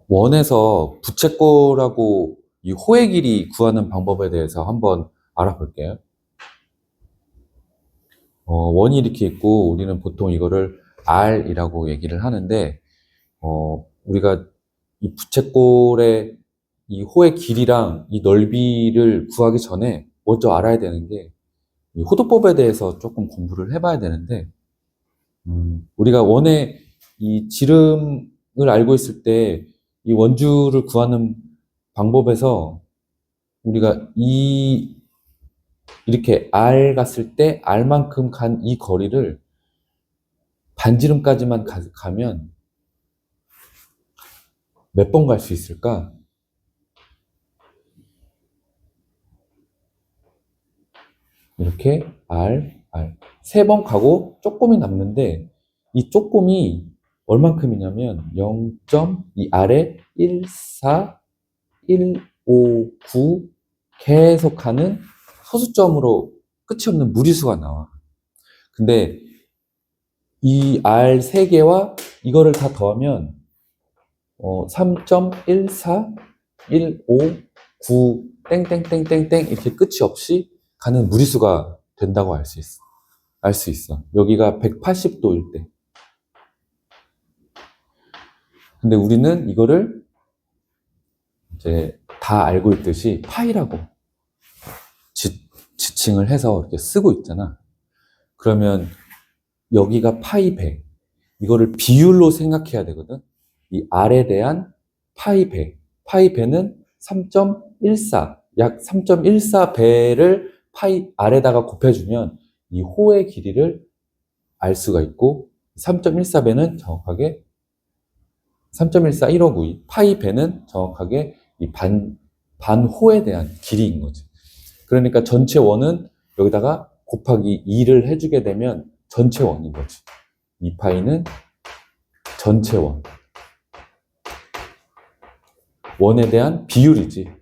원에서 부채꼴하고 이 호의 길이 구하는 방법에 대해서 한번 알아볼게요. 원이 이렇게 있고 우리는 보통 이거를 R이라고 얘기를 하는데 우리가 이 부채꼴의 이 호의 길이랑 이 넓이를 구하기 전에 먼저 알아야 되는 게 이 호도법에 대해서 조금 공부를 해봐야 되는데 우리가 원의 이 지름을 알고 있을 때 이 원주를 구하는 방법에서 우리가 이렇게 R 갔을 때 R만큼 간 이 거리를 반지름까지만 가면 몇 번 갈 수 있을까? 이렇게 R. 세 번 가고 조금이 남는데 이 조금이 얼만큼이냐면 0. 이 아래 1, 4, 1, 5, 9 계속 가는 소수점으로 끝이 없는 무리수가 나와. 근데 이 R 3개와 이거를 다 더하면 3.14, 15, 9, 땡땡땡땡땡 이렇게 끝이 없이 가는 무리수가 된다고 알 수 있어. 여기가 180도일 때. 근데 우리는 이거를 이제 다 알고 있듯이 파이라고 지칭을 해서 이렇게 쓰고 있잖아. 그러면 여기가 파이 배. 이거를 비율로 생각해야 되거든. 이 R에 대한 파이 배. 파이 배는 3.14, 약 3.14배를 파이 R에다가 곱해주면 이 호의 길이를 알 수가 있고 3.14배는 정확하게 3.14159, 파이 배는 정확하게 이 반호에 대한 길이인 거지. 그러니까 전체 원은 여기다가 곱하기 2를 해주게 되면 전체 원인 거지. 이 파이는 전체 원. 원에 대한 비율이지.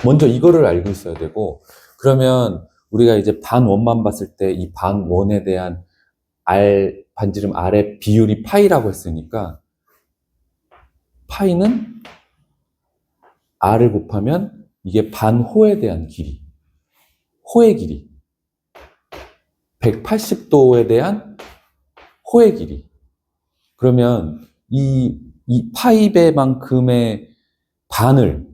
먼저 이거를 알고 있어야 되고, 그러면 우리가 이제 반원만 봤을 때 이 반원에 대한 반지름 R의 비율이 파이라고 했으니까, 파이는 R을 곱하면 이게 반호에 대한 길이. 호의 길이. 180도에 대한 호의 길이. 그러면 이 파이 배만큼의 반을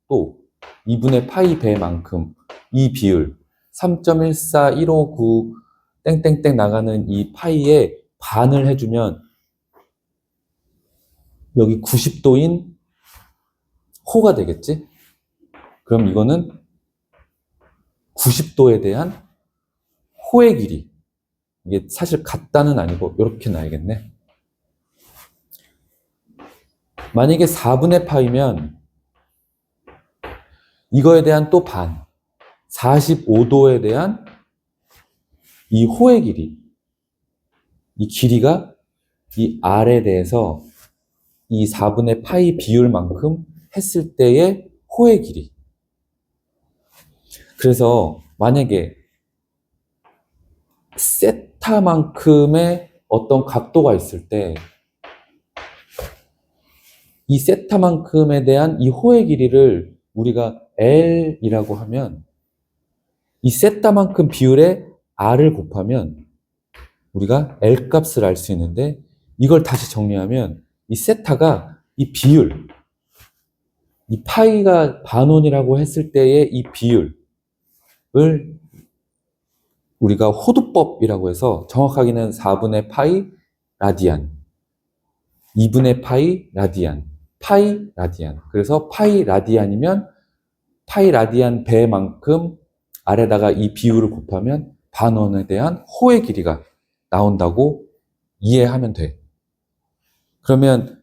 또 2분의 파이 배만큼 이 비율 3.14159 땡땡땡 나가는 이 파이의 반을 해주면 여기 90도인 호가 되겠지? 그럼 이거는 90도에 대한 호의 길이. 이게 사실 같다는 아니고 이렇게 나야겠네. 만약에 4분의 파이면 이거에 대한 또 반, 45도에 대한 이 호의 길이, 이 길이가 이 R에 대해서 이 4분의 파이 비율만큼 했을 때의 호의 길이. 그래서 만약에 세타만큼의 어떤 각도가 있을 때 이 세타만큼에 대한 이 호의 길이를 우리가 L이라고 하면 이 세타만큼 비율의 R을 곱하면 우리가 L 값을 알 수 있는데 이걸 다시 정리하면 이 세타가 이 비율, 이 파이가 반원이라고 했을 때의 이 비율을 우리가 호두법이라고 해서 정확하게는 4분의 파이 라디안, 2분의 파이 라디안, 파이 라디안. 그래서 파이 라디안이면 파이 라디안 배만큼 아래다가 이 비율을 곱하면 반원에 대한 호의 길이가 나온다고 이해하면 돼. 그러면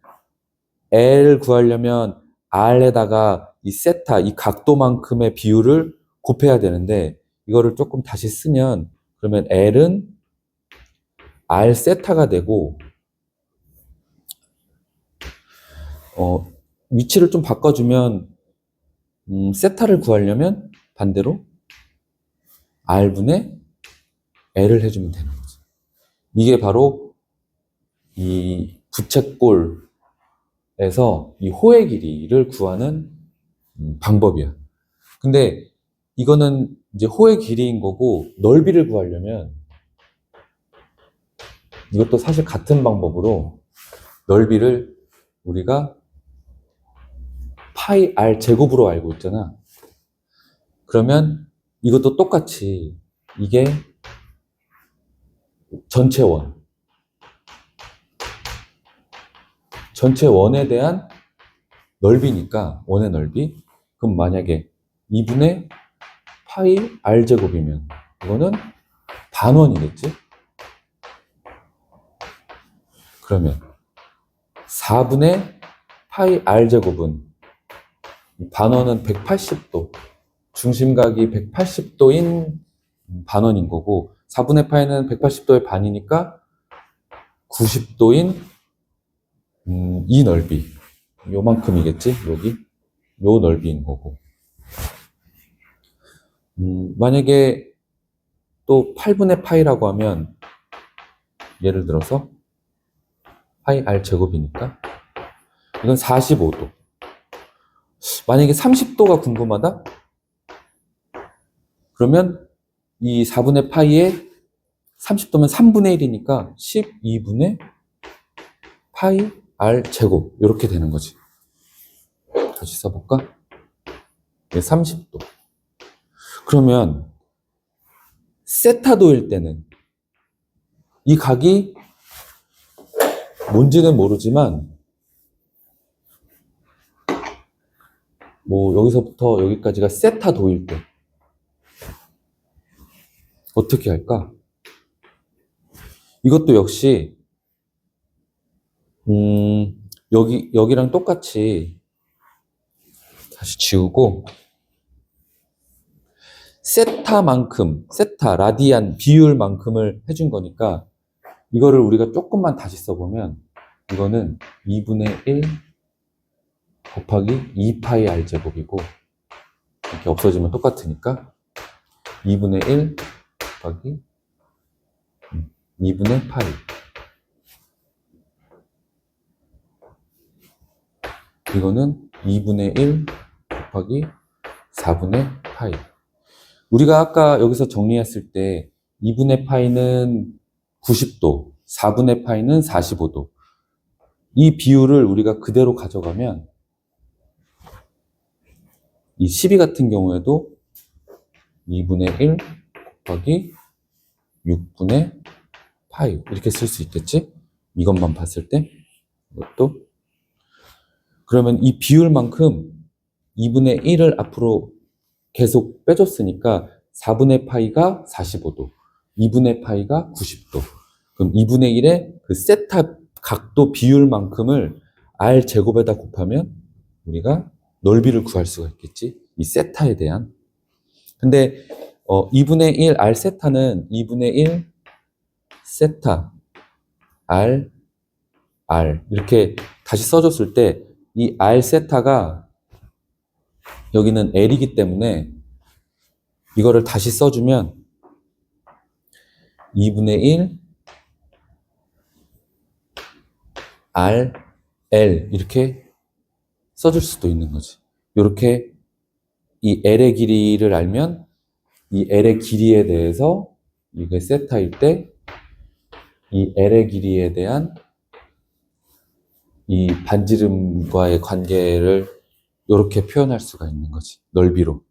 L 구하려면 R에다가 이 세타, 이 각도만큼의 비율을 곱해야 되는데 이거를 조금 다시 쓰면 그러면 L은 R 세타가 되고 위치를 좀 바꿔주면 세타를 구하려면 반대로 R분의 L을 해주면 되는 거지. 이게 바로 이 부채꼴에서 이 호의 길이를 구하는 방법이야. 근데 이거는 이제 호의 길이인 거고, 넓이를 구하려면 이것도 사실 같은 방법으로 넓이를 우리가 파이 r 제곱으로 알고 있잖아. 그러면 이것도 똑같이 이게 전체 원에 대한 넓이니까, 원의 넓이. 그럼 만약에 2분의 파이 r 제곱이면 이거는 반원이겠지? 그러면 4분의 파이 r 제곱은, 반원은 180도, 중심각이 180도인 반원인 거고, 4분의 파이는 180도의 반이니까 90도인 이 넓이, 요만큼이겠지? 여기 요 넓이인 거고. 만약에 또 8분의 파이라고 하면, 예를 들어서 파이 r 제곱이니까 이건 45도. 만약에 30도가 궁금하다? 그러면 이 4분의 파이에 30도면 3분의 1이니까 12분의 파이 r 제곱, 이렇게 되는 거지. 다시 써볼까? 네, 30도. 그러면 세타도일 때는 이 각이 뭔지는 모르지만, 뭐 여기서부터 여기까지가 세타도일 때 어떻게 할까? 이것도 역시 여기랑 똑같이 다시 지우고, 세타 라디안 비율만큼을 해준 거니까 이거를 우리가 조금만 다시 써보면, 이거는 2분의 1 곱하기 2파이 r 제곱이고, 이렇게 없어지면 똑같으니까 2분의 1 곱하기 2분의 파이, 이거는 2분의 1 곱하기 4분의 파이. 우리가 아까 여기서 정리했을 때 2분의 파이는 90도, 4분의 파이는 45도. 이 비율을 우리가 그대로 가져가면 이 12 같은 경우에도 2분의 1 곱하기 6분의 파이, 이렇게 쓸 수 있겠지? 이것만 봤을 때. 이것도. 그러면 이 비율만큼 2분의 1을 앞으로 계속 빼줬으니까 4분의 파이가 45도, 2분의 파이가 90도. 그럼 2분의 1의 그 세타 각도 비율만큼을 r 제곱에다 곱하면 우리가 넓이를 구할 수가 있겠지? 이 세타에 대한. 근데 2분의 1 r 세타는 2분의 1 세타 r 이렇게 다시 써줬을 때, 이 r 세타가 여기는 L이기 때문에 이거를 다시 써주면 2분의 1 R, L 이렇게 써줄 수도 있는 거지. 이렇게 이 L의 길이를 알면 이 L의 길이에 대해서, 이게 세타일 때 이 L의 길이에 대한 이 반지름과의 관계를 이렇게 표현할 수가 있는 거지. 넓이로.